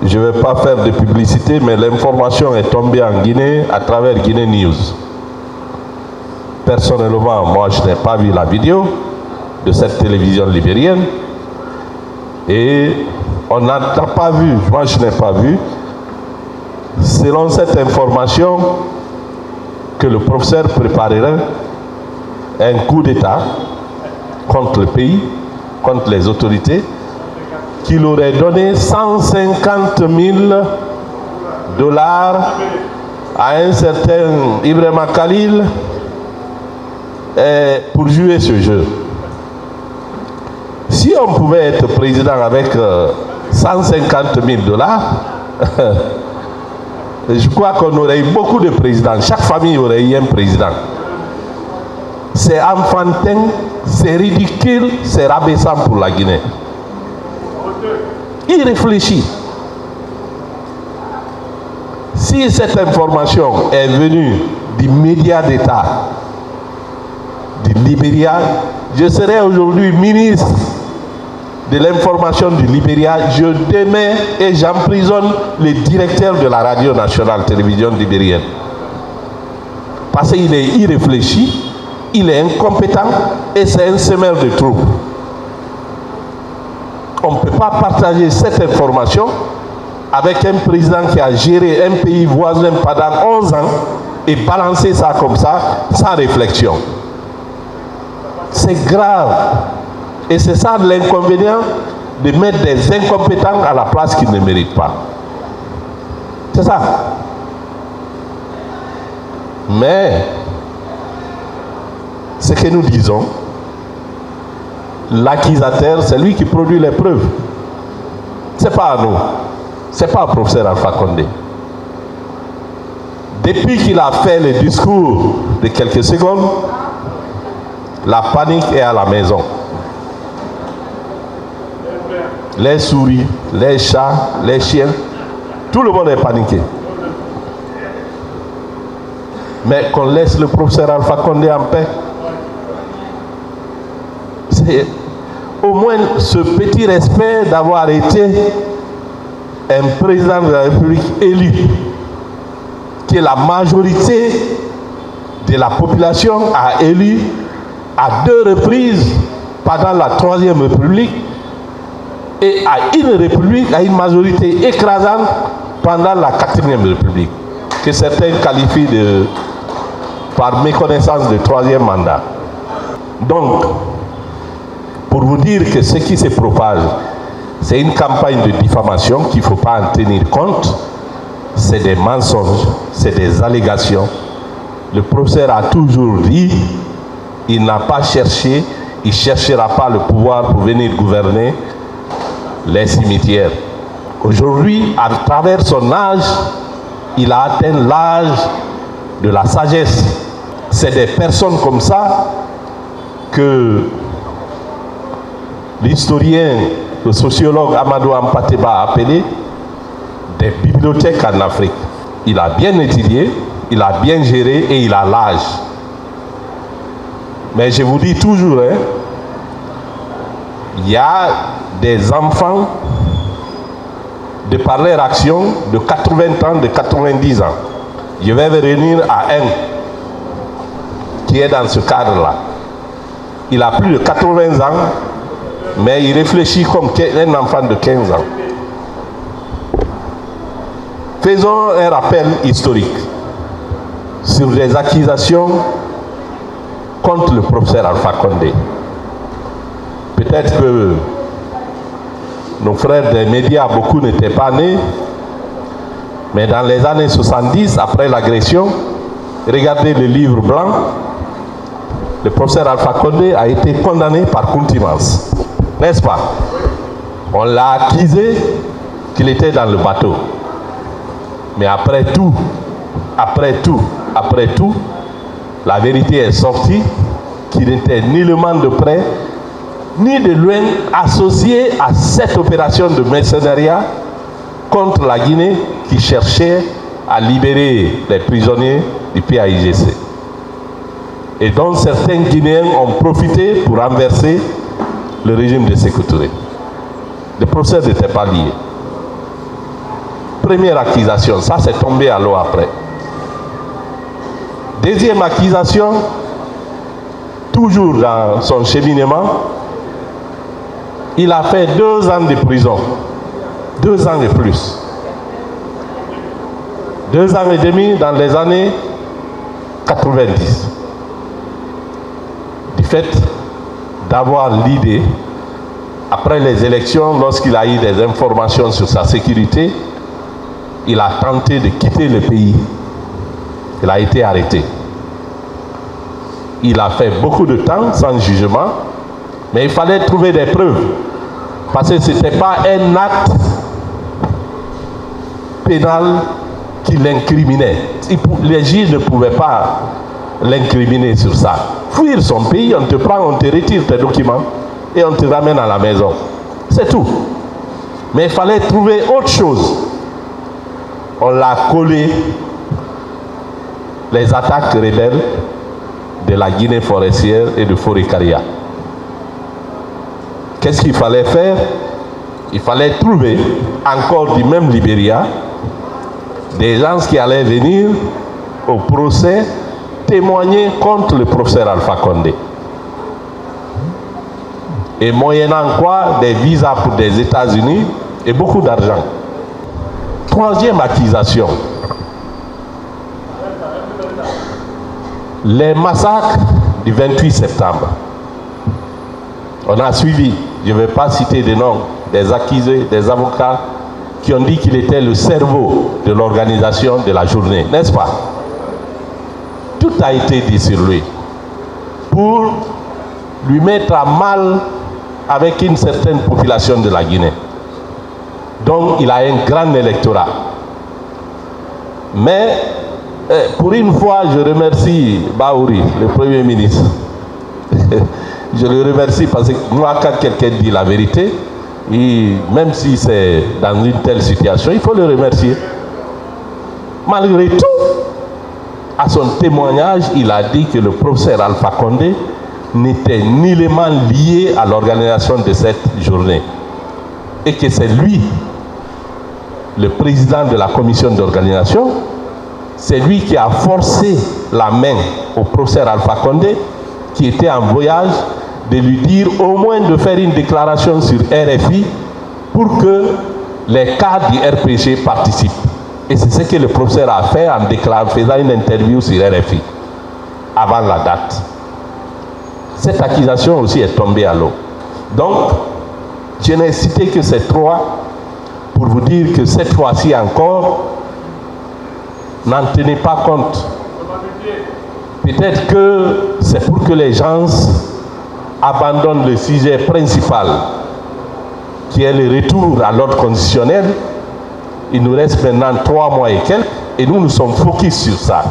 Je ne vais pas faire de publicité, mais l'information est tombée en Guinée à travers Guinée News. Personnellement, moi, je n'ai pas vu la vidéo de cette télévision libérienne. Et on n'a pas vu, moi je n'ai pas vu, selon cette information, que le professeur préparerait un coup d'État contre le pays, contre les autorités, qu'il aurait donné 150 000 $ à un certain Ibrahima Khalil pour jouer ce jeu. Si on pouvait être président avec 150 000 $, je crois qu'on aurait eu beaucoup de présidents. Chaque famille aurait eu un président. C'est enfantin, c'est ridicule, c'est rabaissant pour la Guinée. Irréfléchi. Si cette information est venue du média d'État du Libéria, je serais aujourd'hui ministre de l'information du Libéria, je démets et j'emprisonne le directeur de la radio nationale télévision libérienne. Parce qu'il est irréfléchi, il est incompétent et c'est un semeur de troubles. On ne peut pas partager cette information avec un président qui a géré un pays voisin pendant 11 ans et balancer ça comme ça, sans réflexion. C'est grave. Et c'est ça l'inconvénient de mettre des incompétents à la place qu'ils ne méritent pas. C'est ça. Mais, ce que nous disons, l'accusateur, c'est lui qui produit les preuves. Ce n'est pas à nous. Ce n'est pas au professeur Alpha Condé. Depuis qu'il a fait le discours de quelques secondes, la panique est à la maison. Les souris, les chats, les chiens, tout le monde est paniqué. Mais qu'on laisse le professeur Alpha Condé en paix. C'est au moins ce petit respect d'avoir été un président de la République élu, que la majorité de la population a élu à 2 reprises pendant la 3e République et à une République, à une majorité écrasante pendant la 4e République, que certains qualifient par méconnaissance de 3e mandat. Donc, pour vous dire que ce qui se propage, c'est une campagne de diffamation qu'il ne faut pas en tenir compte, c'est des mensonges, c'est des allégations. Le professeur a toujours dit, il n'a pas cherché, il ne cherchera pas le pouvoir pour venir gouverner les cimetières. Aujourd'hui, à travers son âge, il a atteint l'âge de la sagesse. C'est des personnes comme ça que l'historien, le sociologue Amadou Ampateba a appelé des bibliothèques en Afrique. Il a bien étudié, il a bien géré et il a l'âge. Mais je vous dis toujours, il y a des enfants, de par leur action, de 80 ans, de 90 ans. Je vais revenir à un qui est dans ce cadre-là. Il a plus de 80 ans, mais il réfléchit comme un enfant de 15 ans. Faisons un rappel historique sur les accusations contre le professeur Alpha Condé. Peut-être que nos frères des médias, beaucoup n'étaient pas nés, mais dans les années 70, après l'agression, regardez le livre blanc, le professeur Alpha Condé a été condamné par contumace. N'est-ce pas? On l'a accusé qu'il était dans le bateau. Mais après tout, la vérité est sortie qu'il n'était ni le man de près, ni de loin associé à cette opération de mercenariat contre la Guinée qui cherchait à libérer les prisonniers du PAIGC. Et dont certains Guinéens ont profité pour renverser le régime de Sékou Touré. Le professeur n'était pas lié. Première accusation, ça c'est tombé à l'eau après. Deuxième accusation, toujours dans son cheminement, il a fait 2 ans de prison. 2 ans et plus. 2 ans et demi dans les années 90. Du fait d'avoir l'idée, après les élections, lorsqu'il a eu des informations sur sa sécurité, il a tenté de quitter le pays. Il a été arrêté. Il a fait beaucoup de temps sans jugement, mais il fallait trouver des preuves. Parce que ce n'était pas un acte pénal qui l'incriminait. Les juges ne pouvaient pas l'incriminer sur ça. Fuir son pays, on te prend, on te retire tes documents et on te ramène à la maison. C'est tout. Mais il fallait trouver autre chose. On l'a collé les attaques rebelles de la Guinée forestière et de Forêt-Caria. Qu'est-ce qu'il fallait faire? Il fallait trouver, encore du même Libéria, des gens qui allaient venir au procès témoigner contre le professeur Alpha Condé. Et moyennant quoi, des visas pour des États-Unis et beaucoup d'argent. Troisième accusation. Les massacres du 28 septembre. On a suivi, je ne vais pas citer des noms, des accusés, des avocats qui ont dit qu'il était le cerveau de l'organisation de la journée, n'est-ce pas? Tout a été dit sur lui pour lui mettre à mal avec une certaine population de la Guinée. Donc il a un grand électorat. Mais pour une fois, je remercie Baouri, le Premier ministre. Je le remercie parce que moi, quand quelqu'un dit la vérité, même si c'est dans une telle situation, il faut le remercier. Malgré tout, à son témoignage, il a dit que le professeur Alpha Condé n'était nullement lié à l'organisation de cette journée. Et que c'est lui, le président de la commission d'organisation, c'est lui qui a forcé la main au professeur Alpha Condé, qui était en voyage, de lui dire au moins de faire une déclaration sur RFI pour que les cadres du RPG participent. Et c'est ce que le professeur a fait en faisant une interview sur RFI avant la date. Cette accusation aussi est tombée à l'eau. Donc, je n'ai cité que ces 3 pour vous dire que cette fois-ci encore, n'en tenez pas compte. Peut-être que c'est pour que les gens abandonnent le sujet principal, qui est le retour à l'ordre constitutionnel. Il nous reste maintenant 3 mois et quelques, et nous sommes focus sur ça.